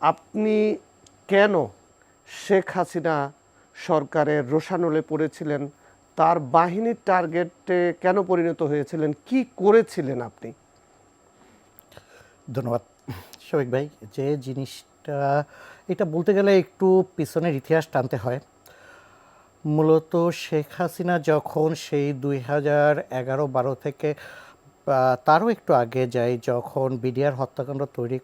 আপনি কেন শেখ হাসিনা সরকারের রোষানলে পড়েছিলেন? তার বাহিনীর টার্গেটে কেন পরিণত হয়েছিলেন? কি করেছিলেন আপনি? ধন্যবাদ শফিক ভাই। যে জিনিসটা এটা বলতে গেলে একটু পিছনের ইতিহাস টানতে হয়। মূলত শেখ হাসিনা যখন সেই 2011-12 থেকে তারও একটু আগে যায়, যখন বিডিআর হত্যাকাণ্ড তৈরি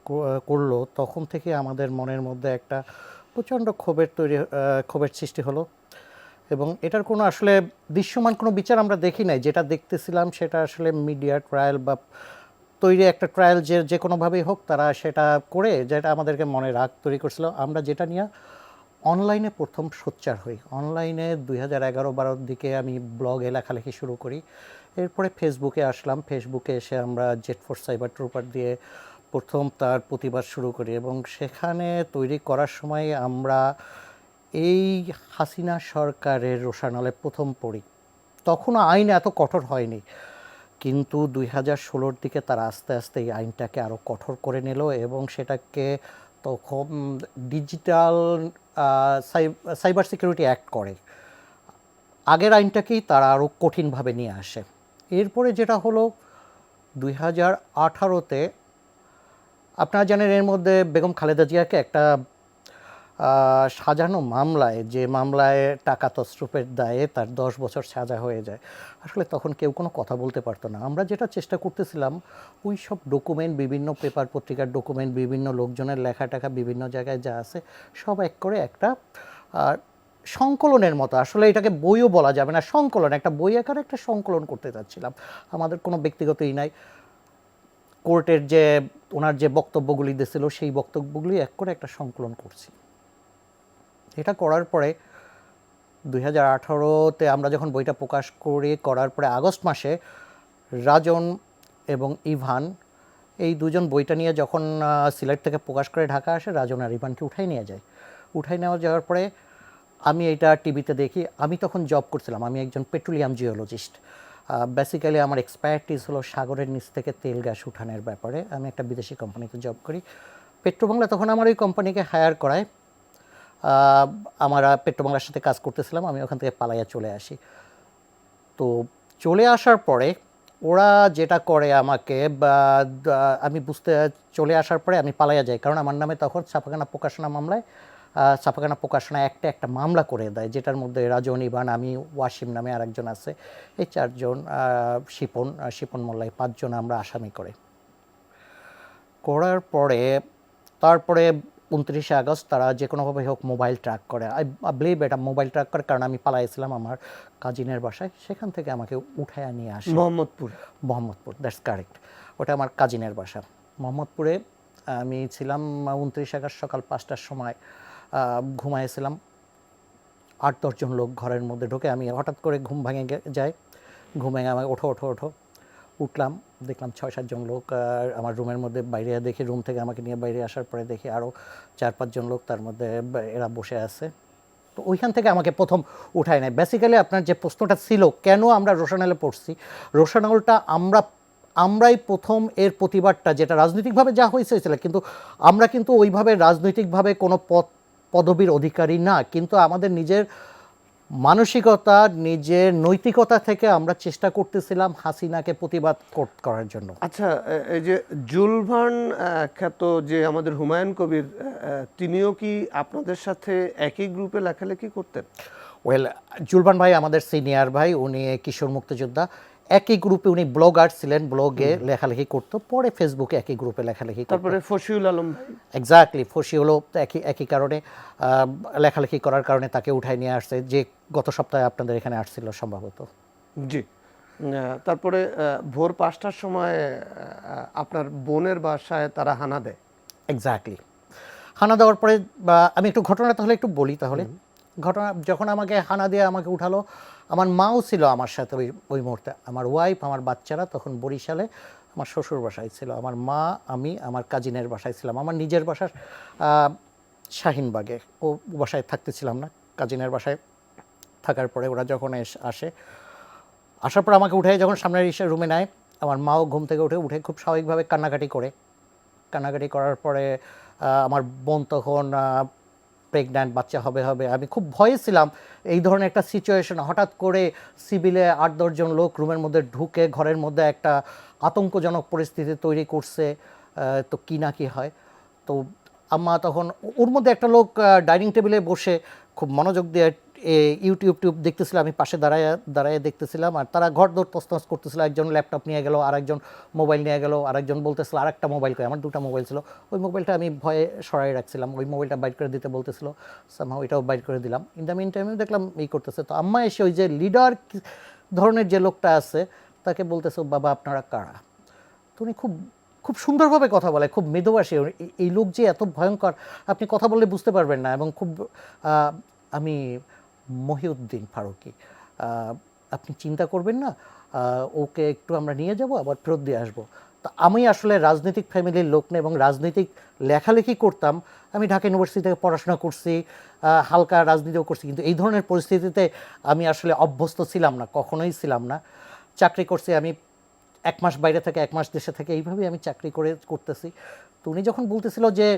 করলো, তখন থেকে আমাদের মনের মধ্যে একটা প্রচণ্ড ক্ষোভের সৃষ্টি হলো। এবং এটার কোনো আসলে দৃশ্যমান কোনো বিচার আমরা দেখি নাই। যেটা দেখতেছিলাম সেটা আসলে মিডিয়া ট্রায়াল বা তৈরি একটা ট্রায়াল, যে যে কোনোভাবেই হোক তারা সেটা করে যেটা আমাদেরকে মনে রাগ তৈরি করছিল। আমরা যেটা নিয়ে অনলাইনে প্রথম সোচ্চার হই, অনলাইনে 2011-12 দিকে আমি ব্লগে লেখালেখি শুরু করি। এরপরে ফেসবুকে আসলাম, ফেসবুকে এসে আমরা জেড ফোর্স সাইবার ট্রুপার দিয়ে প্রথম তার প্রতিবাদ শুরু করি। এবং সেখানে তৈরি করার সময় আমরা এই হাসিনা সরকারের রোষানলে প্রথম পড়ি। তখনও আইন এত কঠোর হয়নি, কিন্তু 2016-র দিকে তারা আস্তে আস্তে এই আইনটাকে আরও কঠোর করে নিল এবং সেটাকে তখন ডিজিটাল সাইবার সিকিউরিটি অ্যাক্ট করে। আগের আইনটাকেই তারা আরও কঠিনভাবে নিয়ে আসে। এরপরে যেটা হলো 2018-তে, আপনারা জানেন এর মধ্যে বেগম খালেদা জিয়াকে একটা সাজানো মামলায়, যে মামলায় টাকা তছরুপের দায়ে তার 10 বছর সাজা হয়ে যায়। আসলে তখন কেউ কোনো কথা বলতে পারতো না। আমরা যেটা চেষ্টা করতেছিলাম, ওই সব ডকুমেন্ট, বিভিন্ন পেপার পত্রিকার ডকুমেন্ট, বিভিন্ন লোকজনের লেখা টাকা বিভিন্ন জায়গায় যা আছে সব এক করে একটা সংকলনের মতো, আসলে এটাকে বইও বলা যাবে না, সংকলন, একটা বই আকারে একটা সংকলন করতে চাচ্ছিলাম। আমাদের কোনো ব্যক্তিগতই নাই। কোর্টের যে ওনার যে বক্তব্যগুলি দিয়েছিল সেই বক্তব্যগুলি এক করে একটা সংকলন করছি। এটা করার পরে 2018-তে আমরা যখন বইটা প্রকাশ করার পরে আগস্ট মাসে রাজন এবং ইভান, এই দুজন বইটা নিয়ে যখন সিলেট থেকে প্রকাশ করে ঢাকা আসে, রাজন আর ইভানকে উঠাই নিয়ে যায়। উঠাই নেওয়া যাওয়ার পরে আমি এটা টিভিতে দেখি। আমি তখন জব করছিলাম, আমি একজন পেট্রোলিয়াম জিওলজিস্ট। বেসিক্যালি আমার এক্সপার্টিস হলো সাগরের নিচ থেকে তেল গ্যাস উঠানোর ব্যাপারে। আমি একটা বিদেশি কোম্পানিতে জব করি। পেট্রোবাংলা তখন আমার ওই কোম্পানিকে হায়ার করায়। আমরা পেট্রোবাংলার সাথে কাজ করতেছিলাম, আমি ওখান থেকে পালাইয়া চলে আসি। তো চলে আসার পরে ওরা যেটা করে আমাকে, আমি বুঝতে, চলে আসার পরে আমি পালাইয়া যাই, কারণ আমার নামে তখন ছাপাখানা প্রকাশনা মামলায়, ছাপাখানা প্রকাশনা একটা মামলা করে দেয়, যেটার মধ্যে রাজন, ইভান, আমি, ওয়াসিম নামে আরেকজন আছে, এই চারজন, শিপন মোল্লাই, 5 জন আমরা আসামি করার পরে তারপরে 29শে আগস্ট তারা যে কোনোভাবে হোক মোবাইল ট্র্যাক করে। আই বিলিভ এটা মোবাইল ট্র্যাক করে, কারণ আমি পালাইছিলাম আমার কাজিনের বাসায়, সেখান থেকে আমাকে উঠায় নিয়ে আসে মোহাম্মদপুর, দ্যাটস কারেক্ট, ওটা আমার কাজিনের বাসা মোহাম্মদপুরে। আমি ছিলাম 29 আগস্ট সকাল 5টার সময়, ঘুমাইছিলাম। 8-10 জন লোক ঘরের মধ্যে ঢোকে, আমি হঠাৎ করে ঘুম ভেঙে যায়, ঘুম ভেঙে আমাকে ওঠো ওঠো ওঠো। উঠলাম, দেখলাম 6-7 জন লোক আমার রুমের মধ্যে। বাইরে দেখি, রুম থেকে আমাকে নিয়ে বাইরে আসার পরে দেখি আরও 4-5 জন লোক, তার মধ্যে এরা বসে আছে। তো ওইখান থেকে আমাকে প্রথম উঠায় নেয়। বেসিক্যালি আপনার যে প্রশ্নটা ছিল কেন আমরা রোশানলে পড়ছি, রোশানলটা আমরাই প্রথম এর প্রতিবাদটা, যেটা রাজনৈতিকভাবে যা হয়েছিল, কিন্তু আমরা কিন্তু ওইভাবে রাজনৈতিকভাবে কোনো পদবীর অধিকারী না, কিন্তু আমাদের নিজের মানসিকতা, নিজের নৈতিকতা থেকে আমরা চেষ্টা করতেছিলাম হাসিনাকে প্রতিবাদ করার জন্য। আচ্ছা, এই যে জুলভান খ্যাত যে আমাদের হুমায়ুন কবির, তিনিও কি আপনাদের সাথে একই গ্রুপে লেখালেখি করতেন? ওয়েল, জুলভান ভাই আমাদের সিনিয়র ভাই, উনি কিশোর মুক্তিযোদ্ধা। একই গ্রুপে উনি ব্লগার ছিলেন, ব্লগে লেখালেখি করতো, পরে ফেসবুকে একই গ্রুপে লেখালেখি করতো। তারপরে ফশিউল আলম ভাই, এক্স্যাক্টলি, ফসিউলও একই কারণে, লেখালেখি করার কারণে তাকে উঠায় নিয়ে আসছে, যে গত সপ্তাহে আপনাদের এখানে আসছিল সম্ভবত। জি। তারপরে ভোর 5টার সময় আপনার বোনের বাসায় তারা হানা দেয়। এক্স্যাক্টলি, হানা দেওয়ার পরে, আমি একটু ঘটনা তাহলে একটু বলি তাহলে। ঘটনা, যখন আমাকে হানা দিয়ে আমাকে উঠালো, আমার মাও ছিল আমার সাথে ওই মুহূর্তে, আমার ওয়াইফ, আমার বাচ্চারা তখন বরিশালে আমার শ্বশুর বাসায় ছিল, আমার মা, আমি আমার কাজিনের বাসায় ছিলাম। আমার নিজের বাসার শাহিনবাগে, ও বাসায় থাকতেছিলাম না, কাজিনের বাসায় থাকার পরে ওরা যখন আসার পর আমাকে উঠে যখন সামনের রুমে নেয়, আমার মাও ঘুম থেকে উঠে খুব স্বাভাবিকভাবে কান্নাকাটি করার পরে আমার বোন তখন প্রেগন্যান্ট, বাচ্চা হবে হবে, আমি খুব ভয়ে ছিলাম এই ধরনের একটা সিচুয়েশন। হঠাৎ করে সিভিলে 8-10 জন লোক রুমের মধ্যে ঢুকে ঘরের মধ্যে একটা আতঙ্কজনক পরিস্থিতি তৈরি করছে, তো কি না কি হয়। তো আম্মা তখন ওর মধ্যে একটা লোক ডাইনিং টেবিলে বসে খুব মনোযোগ দিয়ে ইউটিউব দেখতেছিল, আমি পাশে দাঁড়ায় দাঁড়ায় দেখতেছিলাম, আর তারা ঘর দৌড় তছনছ করতেছিল। একজন ল্যাপটপ নিয়ে গেল, আরেকজন মোবাইল নিয়ে গেল, আরেকজন বলতেছিল আরেকটা মোবাইল করে। আমার 2টা মোবাইল ছিল, ওই মোবাইলটা আমি ভয়ে সরাই রাখছিলাম, ওই মোবাইলটা বাইর করে দিতে বলতেছিল, সামহাও ওইটাও বাইর করে দিলাম। ইন দ্য মিন টাইমে দেখলাম এই করতেছে। তো আম্মা এসে ওই যে লিডার ধরনের যে লোকটা আছে তাকে বলতেছে, বাবা আপনারা কারা? তো উনি খুব খুব সুন্দরভাবে কথা বলে, খুব মৃদুভাষী। এই লোক যে এত ভয়ঙ্কর, আপনি কথা বললে বুঝতে পারবেন না। এবং খুব আমি মহিউদ্দিন ফারুকী, আপনি চিন্তা করবেন না, ওকে একটু আমরা নিয়ে যাব, আবার ফেরত দিয়ে আসবো। তো আমি আসলে রাজনৈতিক ফ্যামিলির লোক না, এবং রাজনৈতিক লেখালেখি করতাম। আমি ঢাকা ইউনিভার্সিটি থেকে পড়াশোনা করছি, হালকা রাজনীতিও করছি, কিন্তু এই ধরনের পরিস্থিতিতে আমি আসলে অভ্যস্ত ছিলাম না, কখনোই ছিলাম না। চাকরি করছি আমি 1 মাস বাইরে থেকে 1 মাস দেশে থেকে, এইভাবেই আমি চাকরি করতেছি। তো উনি যখন বলতেছিল যে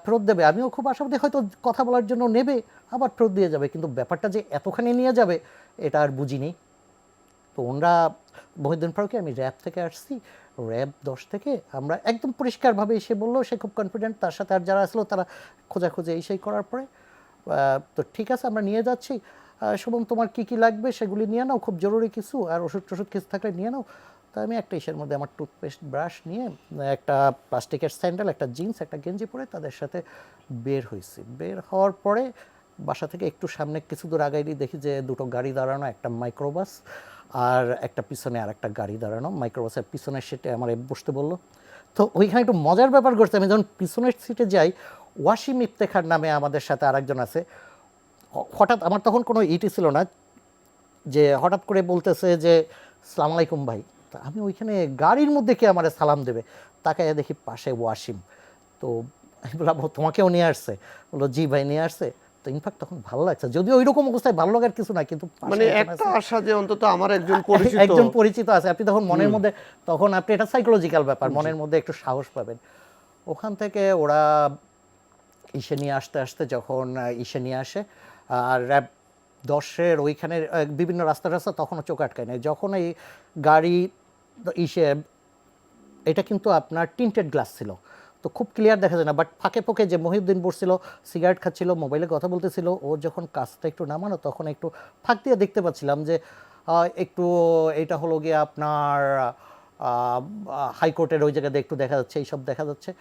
ফেরত দেবে, আমিও খুব আশাবাদী হয়তো কথা বলার জন্য নেবে, আবার ফেরত দিয়ে যাবে, কিন্তু ব্যাপারটা যে এতখানি নিয়ে যাবে এটা আর বুঝিনি। তো ওনারা, মহিউদ্দিন ফারুকী, আমি র্যাব থেকে আসছি, র্যাব 10 থেকে আমরা একদম পরিষ্কারভাবে এসে বললো, সে খুব কনফিডেন্ট, তার সাথে আর যারা আসলো তারা খোঁজাখুঁজি এই সেই করার পরে তো ঠিক আছে আমরা নিয়ে যাচ্ছি, শুভম তোমার কী কী লাগবে সেগুলি নিয়ে নাও, খুব জরুরি কিছু, আর ওষুধ টষুধ কিছু থাকলে নিয়ে নাও। তো আমি একটা ইসের মধ্যে আমার টুথপেস্ট ব্রাশ নিয়ে, একটা প্লাস্টিকের স্যান্ডেল, একটা জিন্স, একটা গেঞ্জি পরে তাদের সাথে বের হয়েছি। বের হওয়ার পরে বাসা থেকে একটু সামনে কিছু দূর আগাইলি দেখি যে 2টো গাড়ি দাঁড়ানো, একটা মাইক্রোবাস আর একটা পিছনে আর একটা গাড়ি দাঁড়ানো। মাইক্রোবাসের পিছনের সিটে আমার বসতে বললো। তো ওইখানে একটু মজার ব্যাপার করছে, আমি যখন পিছনের সিটে যাই, ওয়াসিম ইফতেখার নামে আমাদের সাথে আরেকজন আছে। হঠাৎ আমার তখন কোনো ইটি ছিল না, যে হঠাৎ করে বলতেছে যে সালাম আলাইকুম ভাই। তা আমি ওইখানে গাড়ির মধ্যে কে আমার সালাম দেবে, তাকে দেখি পাশে ওয়াসিম। তো আমি বললাম তোমাকেও নিয়ে আসছে? বললো জি ভাই নিয়ে আসছে। তো ইনফ্যাক্ট তখন ভালো লাগছে, যদিও ওই রকম অবস্থায় ভালো লাগার কিছু না, কিন্তু মানে একটা আশা যে অন্তত আমার একজন পরিচিত আছে, আপনি তখন মনের মধ্যে, তখন আপনি এটা সাইকোলজিক্যাল ব্যাপার, মনের মধ্যে একটু সাহস পাবেন। ওখান থেকে ওরা ইসে নিয়ে আসতে আসতে যখন ইসে নিয়ে আসে, আর র্যাব 10-এর ওইখানে বিভিন্ন রাস্তা তখনও চোখ আটকায় নাই। যখন এই গাড়ি ইসে, এটা কিন্তু আপনার টিন্টেড গ্লাস ছিল, তো খুব ক্লিয়ার দেখা যায় না, বাট ফাঁকে ফাঁকে যে মহিউদ্দিন বসছিল, সিগারেট খাচ্ছিল, মোবাইলে কথা বলতেছিল, ও যখন কাজটা একটু নামানো তখন একটু ফাঁক দিয়ে দেখতে পাচ্ছিলাম যে একটু এটা হলো গিয়ে আপনার হাইকোর্টের ওই জায়গাতে একটু দেখা যাচ্ছে, এইসব দেখা যাচ্ছে।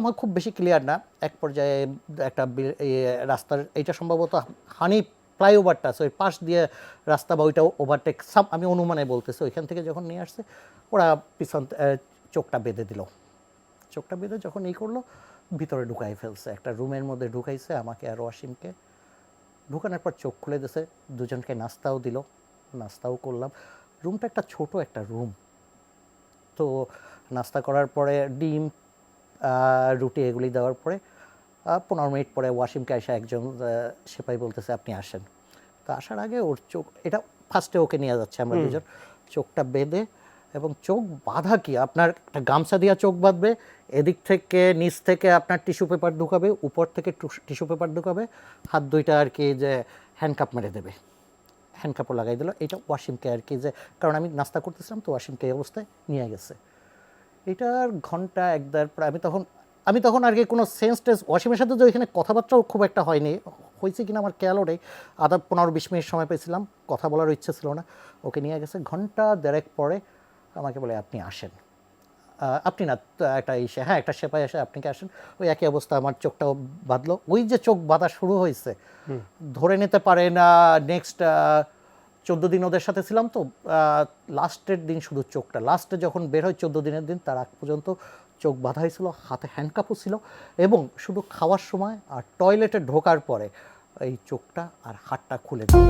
আমার খুব বেশি ক্লিয়ার না। এক পর্যায়ে একটা রাস্তার, এইটা সম্ভবত হানি ফ্লাইওভারটা আছে, ওই পাশ দিয়ে রাস্তা বা ওইটা ওভারটেক, আমি অনুমানে বলতেছি। ওইখান থেকে যখন নিয়ে আসছে ওরা পিছন চোখটা বেঁধে দিল। চোখটা বেঁধে যখন এই করলো, ভিতরে ঢুকাই ফেলছে, একটা রুমের মধ্যে ঢুকাইছে আমাকে আর ওয়াসিমকে। ঢুকানোর পর চোখ খুলে দিয়েছে, দুজনকে নাস্তাও দিল, নাস্তাও করলাম। রুমটা একটা ছোট একটা রুম। তো নাস্তা করার পরে ডিম রুটি এগুলি দেওয়ার পরে 15 মিনিট পরে ওয়াসিমকে এসে একজন সেপাই বলতেছে আপনি আসেন। তো আসার আগে ওর চোখ, এটা ফার্স্টে ওকে নিয়ে যাচ্ছে আমরা দুজন, চোখটা বেঁধে, এবং চোখ বাঁধা কি আপনার একটা গামছা দিয়া চোখ বাঁধবে, এদিক থেকে নিচ থেকে আপনার টিস্যু পেপার ঢুকাবে, উপর থেকে টিস্যু পেপার ঢুকাবে, হাত দুইটা আর কি যে হ্যান্ডকাপ মেরে দেবে, হ্যান্ডকাপও লাগাই দিল। এটা ওয়াসিমকে আর কি, যে কারণ আমি নাস্তা করতেছিলাম তো ওয়াসিমকে এই অবস্থায় নিয়ে গেছে। এটার ঘন্টা 1-1.5 প্রায়। আমি তখন আর কি কোনো সেন্স টেন্স, ওয়াসিমের সাথে যে ওইখানে কথাবার্তাও খুব একটা হয়নি, হয়েছে কিনা আমার খেয়ালও নেই। 15-20 মিনিট সময় পেয়েছিলাম, কথা বলার ইচ্ছে ছিল না। ওকে নিয়ে গেছে, ঘন্টা 1.5 পরে আমাকে বলে আপনি আসেন। আপনি না, একটা ইসে, হ্যাঁ একটা সেপাই আসে, আপনি কি আসেন। ওই একই অবস্থা, আমার চোখটাও বাঁধলো। ওই যে চোখ বাঁধা শুরু হয়েছে, ধরে নিতে পারে না। নেক্সট 14 দিন ওদের সাথে ছিলাম, তো লাস্টের দিন শুধু চোখটা, লাস্টে যখন বের হয় 14 দিনের দিন, তার আগ পর্যন্ত চোখ বাঁধা হয়েছিল, হাতে হ্যান্ডকাপও ছিল, এবং শুধু খাওয়ার সময় আর টয়লেটে ঢোকার পরে এই চোখটা আর হাতটা খুলে দিল।